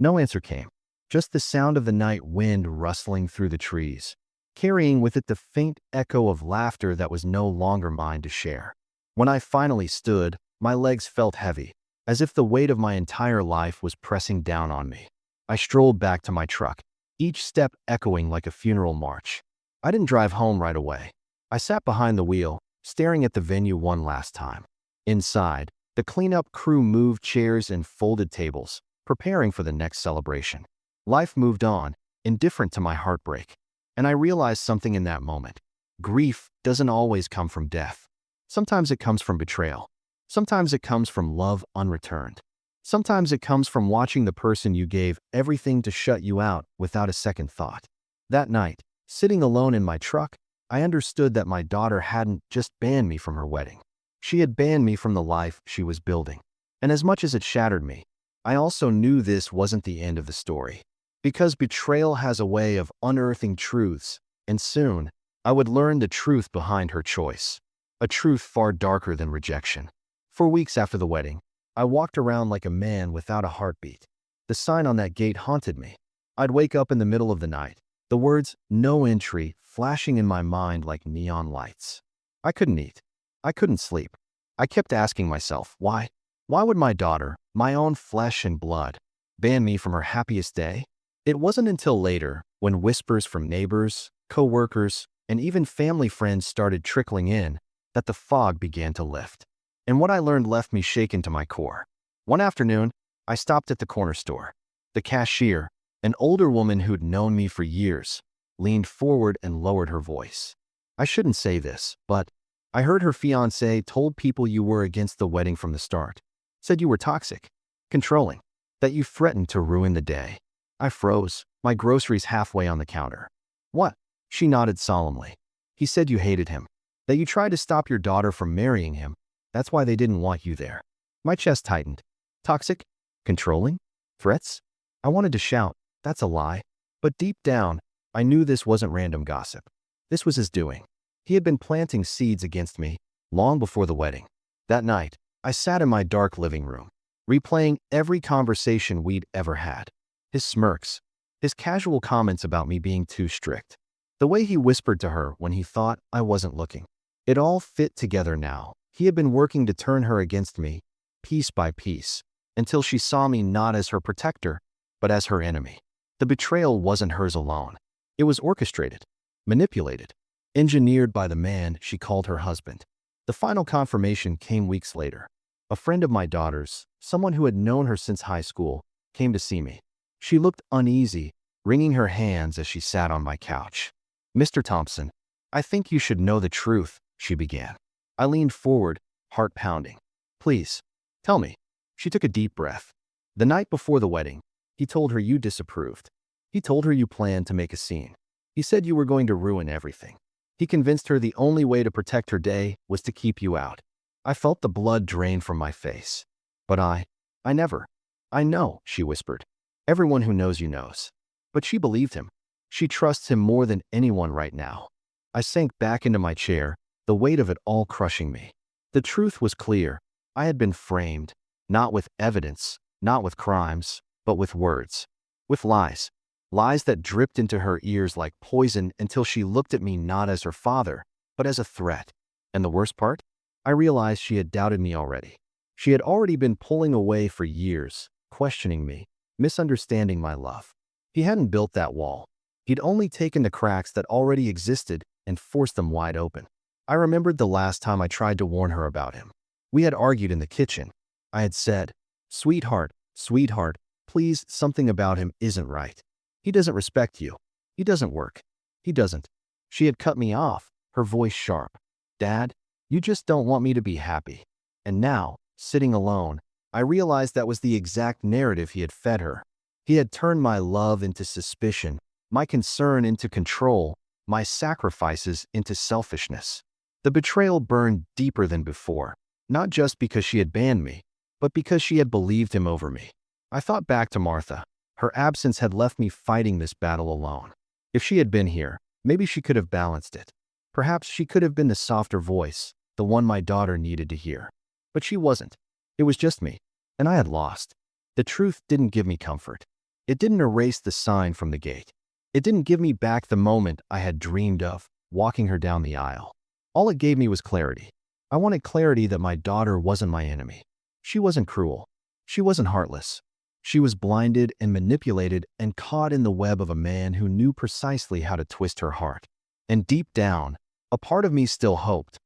No answer came, just the sound of the night wind rustling through the trees, carrying with it the faint echo of laughter that was no longer mine to share. When I finally stood, my legs felt heavy, as if the weight of my entire life was pressing down on me. I strolled back to my truck, each step echoing like a funeral march. I didn't drive home right away. I sat behind the wheel, staring at the venue one last time. Inside, the cleanup crew moved chairs and folded tables, preparing for the next celebration. Life moved on, indifferent to my heartbreak. And I realized something in that moment. Grief doesn't always come from death. Sometimes it comes from betrayal. Sometimes it comes from love unreturned. Sometimes it comes from watching the person you gave everything to shut you out without a second thought. That night, sitting alone in my truck, I understood that my daughter hadn't just banned me from her wedding. She had banned me from the life she was building. And as much as it shattered me, I also knew this wasn't the end of the story. Because betrayal has a way of unearthing truths, and soon, I would learn the truth behind her choice. A truth far darker than rejection. For weeks after the wedding, I walked around like a man without a heartbeat. The sign on that gate haunted me. I'd wake up in the middle of the night, the words "no entry" flashing in my mind like neon lights. I couldn't eat. I couldn't sleep. I kept asking myself, why? Why would my daughter, my own flesh and blood, ban me from her happiest day? It wasn't until later, when whispers from neighbors, co-workers, and even family friends started trickling in, that the fog began to lift. And what I learned left me shaken to my core. One afternoon, I stopped at the corner store. The cashier, an older woman who'd known me for years, leaned forward and lowered her voice. I shouldn't say this, but I heard her fiancé told people you were against the wedding from the start. Said you were toxic, controlling, that you threatened to ruin the day. I froze, my groceries halfway on the counter. What? She nodded solemnly. He said you hated him, that you tried to stop your daughter from marrying him. That's why they didn't want you there. My chest tightened. Toxic? Controlling? Threats? I wanted to shout, that's a lie. But deep down, I knew this wasn't random gossip. This was his doing. He had been planting seeds against me long before the wedding. That night, I sat in my dark living room, replaying every conversation we'd ever had. His smirks, his casual comments about me being too strict, the way he whispered to her when he thought I wasn't looking. It all fit together now. He had been working to turn her against me, piece by piece, until she saw me not as her protector, but as her enemy. The betrayal wasn't hers alone. It was orchestrated, manipulated, engineered by the man she called her husband. The final confirmation came weeks later. A friend of my daughter's, someone who had known her since high school, came to see me. She looked uneasy, wringing her hands as she sat on my couch. "Mr. Thompson, I think you should know the truth," she began. I leaned forward, heart pounding. "Please, tell me." She took a deep breath. "The night before the wedding, he told her you disapproved. He told her you planned to make a scene. He said you were going to ruin everything. He convinced her the only way to protect her day was to keep you out." I felt the blood drain from my face. "But I never." "I know," she whispered. "Everyone who knows you knows." But she believed him. She trusts him more than anyone right now. I sank back into my chair, the weight of it all crushing me. The truth was clear. I had been framed, not with evidence, not with crimes, but with words, with lies. Lies that dripped into her ears like poison until she looked at me not as her father, but as a threat. And the worst part? I realized she had doubted me already. She had already been pulling away for years, questioning me, misunderstanding my love. He hadn't built that wall. He'd only taken the cracks that already existed and forced them wide open. I remembered the last time I tried to warn her about him. We had argued in the kitchen. I had said, "Sweetheart, sweetheart, please, something about him isn't right. He doesn't respect you. He doesn't work. He doesn't." She had cut me off, her voice sharp. "Dad, you just don't want me to be happy." And now, sitting alone, I realized that was the exact narrative he had fed her. He had turned my love into suspicion, my concern into control, my sacrifices into selfishness. The betrayal burned deeper than before, not just because she had banned me, but because she had believed him over me. I thought back to Martha. Her absence had left me fighting this battle alone. If she had been here, maybe she could have balanced it. Perhaps she could have been the softer voice, the one my daughter needed to hear. But she wasn't. It was just me, and I had lost. The truth didn't give me comfort. It didn't erase the sign from the gate. It didn't give me back the moment I had dreamed of, walking her down the aisle. All it gave me was clarity. I wanted clarity that my daughter wasn't my enemy. She wasn't cruel. She wasn't heartless. She was blinded and manipulated and caught in the web of a man who knew precisely how to twist her heart. And deep down, a part of me still hoped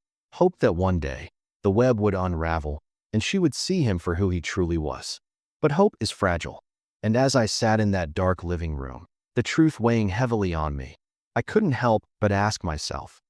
that one day, the web would unravel and she would see him for who he truly was. But hope is fragile. And as I sat in that dark living room, the truth weighing heavily on me, I couldn't help but ask myself,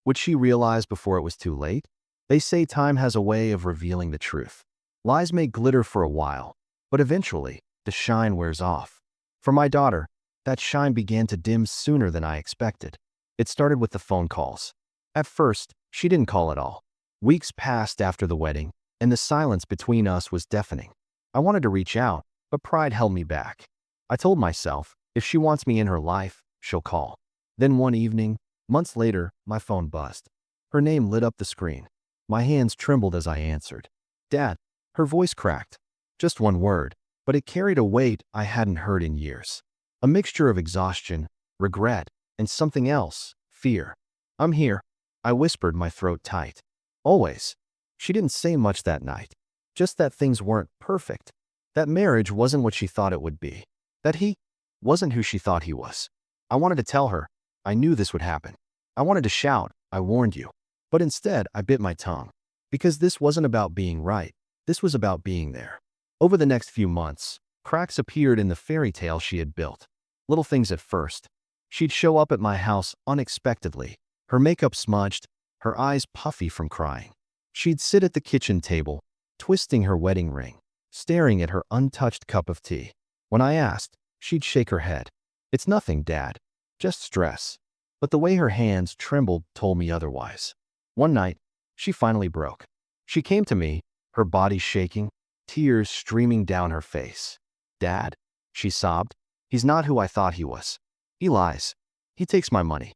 would she realize before it was too late? They say time has a way of revealing the truth. Lies may glitter for a while, but eventually, the shine wears off. For my daughter, that shine began to dim sooner than I expected. It started with the phone calls. At first, she didn't call at all. Weeks passed after the wedding, and the silence between us was deafening. I wanted to reach out, but pride held me back. I told myself, if she wants me in her life, she'll call. Then one evening, months later, my phone buzzed. Her name lit up the screen. My hands trembled as I answered. "Dad." Her voice cracked. Just one word, but it carried a weight I hadn't heard in years. A mixture of exhaustion, regret, and something else, fear. "I'm here," I whispered, my throat tight. "Always." She didn't say much that night. Just that things weren't perfect. That marriage wasn't what she thought it would be. That he wasn't who she thought he was. I wanted to tell her. I knew this would happen. I wanted to shout, "I warned you." But instead, I bit my tongue. Because this wasn't about being right. This was about being there. Over the next few months, cracks appeared in the fairy tale she had built. Little things at first. She'd show up at my house unexpectedly, her makeup smudged, her eyes puffy from crying. She'd sit at the kitchen table, twisting her wedding ring, staring at her untouched cup of tea. When I asked, she'd shake her head. "It's nothing, Dad. Just stress." But the way her hands trembled told me otherwise. One night, she finally broke. She came to me, her body shaking, tears streaming down her face. "Dad," she sobbed, "he's not who I thought he was. He lies. He takes my money.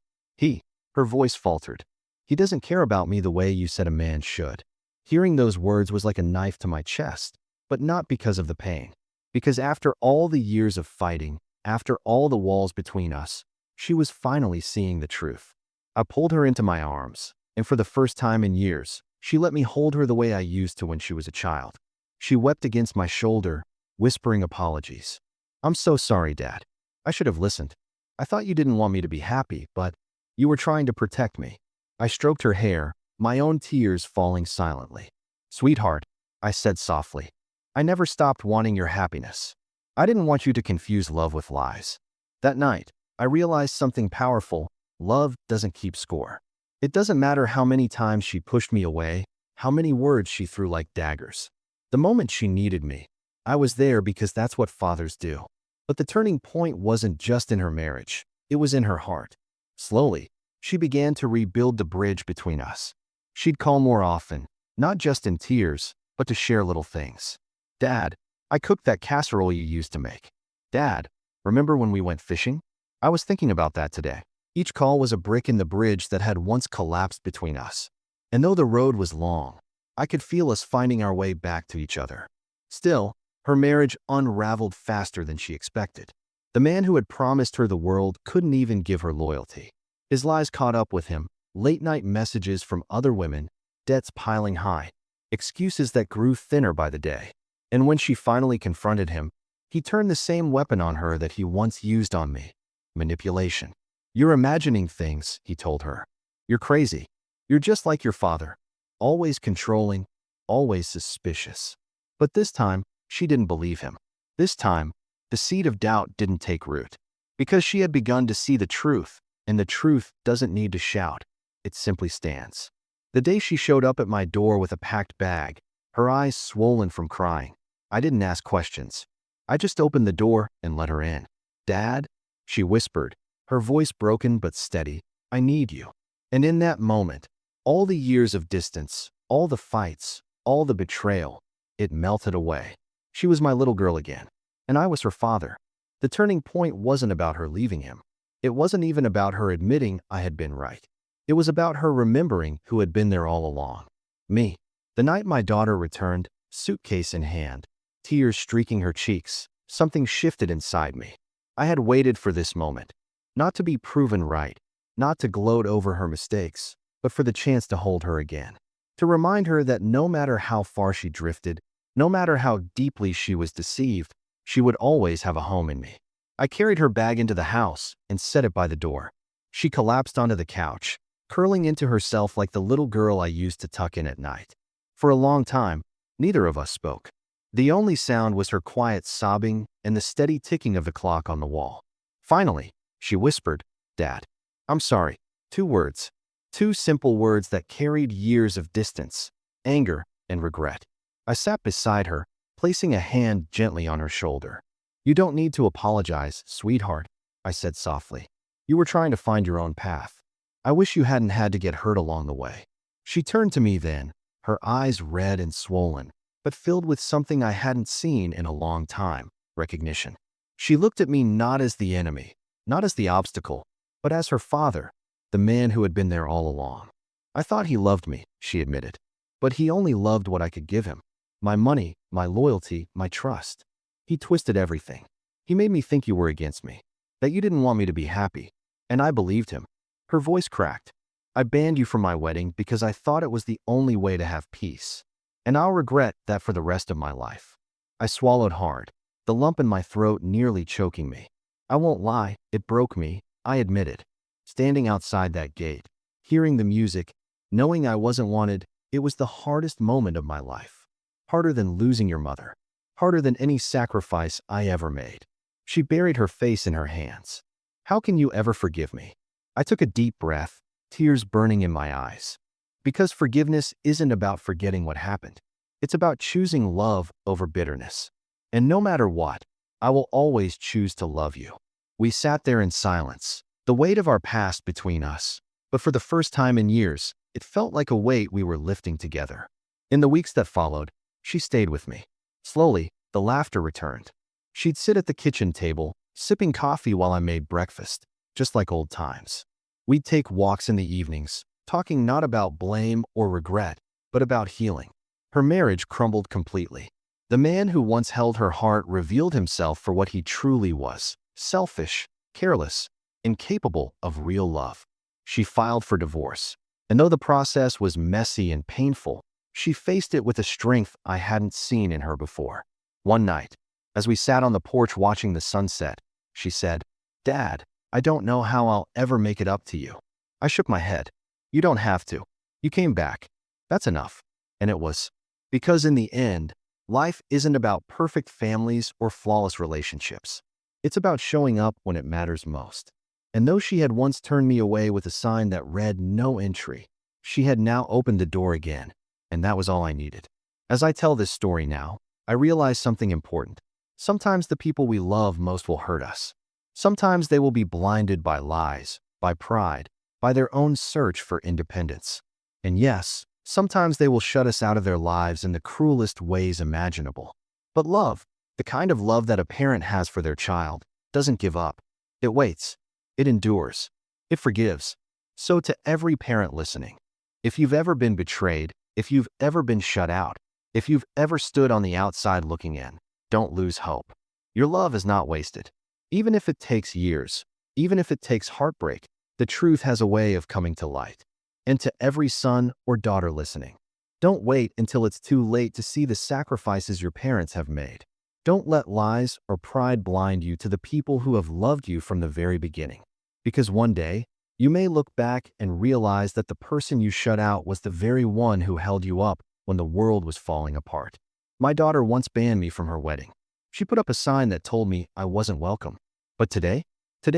Her voice faltered. "He doesn't care about me the way you said a man should." Hearing those words was like a knife to my chest, but not because of the pain. Because after all the years of fighting, after all the walls between us, she was finally seeing the truth. I pulled her into my arms, and for the first time in years, she let me hold her the way I used to when she was a child. She wept against my shoulder, whispering apologies. "I'm so sorry, Dad. I should have listened. I thought you didn't want me to be happy, but you were trying to protect me." I stroked her hair, my own tears falling silently. "Sweetheart," I said softly, "I never stopped wanting your happiness. I didn't want you to confuse love with lies." That night, I realized something powerful. Love doesn't keep score. It doesn't matter how many times she pushed me away, how many words she threw like daggers. The moment she needed me, I was there because that's what fathers do. But the turning point wasn't just in her marriage. It was in her heart. Slowly, she began to rebuild the bridge between us. She'd call more often, not just in tears, but to share little things. "Dad, I cooked that casserole you used to make." "Dad, remember when we went fishing?" I was thinking about that today. Each call was a brick in the bridge that had once collapsed between us. And though the road was long, I could feel us finding our way back to each other. Still, her marriage unraveled faster than she expected. The man who had promised her the world couldn't even give her loyalty. His lies caught up with him, late-night messages from other women, debts piling high, excuses that grew thinner by the day. And when she finally confronted him, he turned the same weapon on her that he once used on me: manipulation. "You're imagining things," he told her. "You're crazy. You're just like your father, always controlling, always suspicious." But this time, she didn't believe him. This time, the seed of doubt didn't take root. Because she had begun to see the truth, and the truth doesn't need to shout. It simply stands. The day she showed up at my door with a packed bag, her eyes swollen from crying, I didn't ask questions. I just opened the door and let her in. "Dad," she whispered, her voice broken but steady, "I need you." And in that moment, all the years of distance, all the fights, all the betrayal, it melted away. She was my little girl again, and I was her father. The turning point wasn't about her leaving him. It wasn't even about her admitting I had been right. It was about her remembering who had been there all along. Me. The night my daughter returned, suitcase in hand, tears streaking her cheeks, something shifted inside me. I had waited for this moment. Not to be proven right, not to gloat over her mistakes, but for the chance to hold her again. To remind her that no matter how far she drifted, no matter how deeply she was deceived, she would always have a home in me. I carried her bag into the house and set it by the door. She collapsed onto the couch, curling into herself like the little girl I used to tuck in at night. For a long time, neither of us spoke. The only sound was her quiet sobbing and the steady ticking of the clock on the wall. Finally, she whispered, "Dad, I'm sorry." 2 words. 2 simple words that carried years of distance, anger, and regret. I sat beside her, placing a hand gently on her shoulder. "You don't need to apologize, sweetheart," I said softly. "You were trying to find your own path. I wish you hadn't had to get hurt along the way." She turned to me then, her eyes red and swollen, but filled with something I hadn't seen in a long time: recognition. She looked at me not as the enemy, not as the obstacle, but as her father, the man who had been there all along. "I thought he loved me," she admitted, "but he only loved what I could give him. My money, my loyalty, my trust. He twisted everything. He made me think you were against me, that you didn't want me to be happy." And I believed him. Her voice cracked. "I banned you from my wedding because I thought it was the only way to have peace. And I'll regret that for the rest of my life." I swallowed hard, the lump in my throat nearly choking me. I won't lie, it broke me, I admitted. Standing outside that gate, hearing the music, knowing I wasn't wanted, it was the hardest moment of my life. Harder than losing your mother. Harder than any sacrifice I ever made. She buried her face in her hands. "How can you ever forgive me?" I took a deep breath, tears burning in my eyes. Because forgiveness isn't about forgetting what happened. It's about choosing love over bitterness. And no matter what, I will always choose to love you. We sat there in silence, the weight of our past between us. But for the first time in years, it felt like a weight we were lifting together. In the weeks that followed, she stayed with me. Slowly, the laughter returned. She'd sit at the kitchen table, sipping coffee while I made breakfast, just like old times. We'd take walks in the evenings, talking not about blame or regret, but about healing. Her marriage crumbled completely. The man who once held her heart revealed himself for what he truly was: selfish, careless, incapable of real love. She filed for divorce. And though the process was messy and painful, she faced it with a strength I hadn't seen in her before. One night, as we sat on the porch watching the sunset, she said, "Dad, I don't know how I'll ever make it up to you." I shook my head. "You don't have to. You came back. That's enough." And it was. Because in the end, life isn't about perfect families or flawless relationships. It's about showing up when it matters most. And though she had once turned me away with a sign that read "no entry," she had now opened the door again, and that was all I needed. As I tell this story now, I realize something important. Sometimes the people we love most will hurt us. Sometimes they will be blinded by lies, by pride, by their own search for independence. And yes, sometimes they will shut us out of their lives in the cruelest ways imaginable. But love, the kind of love that a parent has for their child, doesn't give up. It waits. It endures. It forgives. So to every parent listening, if you've ever been betrayed, if you've ever been shut out, if you've ever stood on the outside looking in, don't lose hope. Your love is not wasted. Even if it takes years, even if it takes heartbreak, the truth has a way of coming to light. And to every son or daughter listening, don't wait until it's too late to see the sacrifices your parents have made. Don't let lies or pride blind you to the people who have loved you from the very beginning. Because one day, you may look back and realize that the person you shut out was the very one who held you up when the world was falling apart. My daughter once banned me from her wedding. She put up a sign that told me I wasn't welcome. But today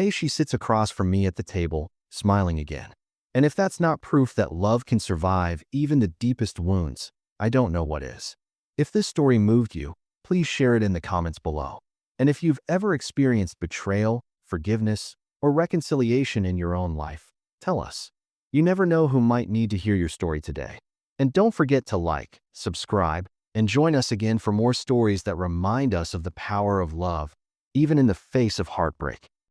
she sits across from me at the table, smiling again. And if that's not proof that love can survive even the deepest wounds, I don't know what is. If this story moved you, please share it in the comments below. And if you've ever experienced betrayal, forgiveness, or reconciliation in your own life, tell us. You never know who might need to hear your story today. And don't forget to like, subscribe, and join us again for more stories that remind us of the power of love, even in the face of heartbreak.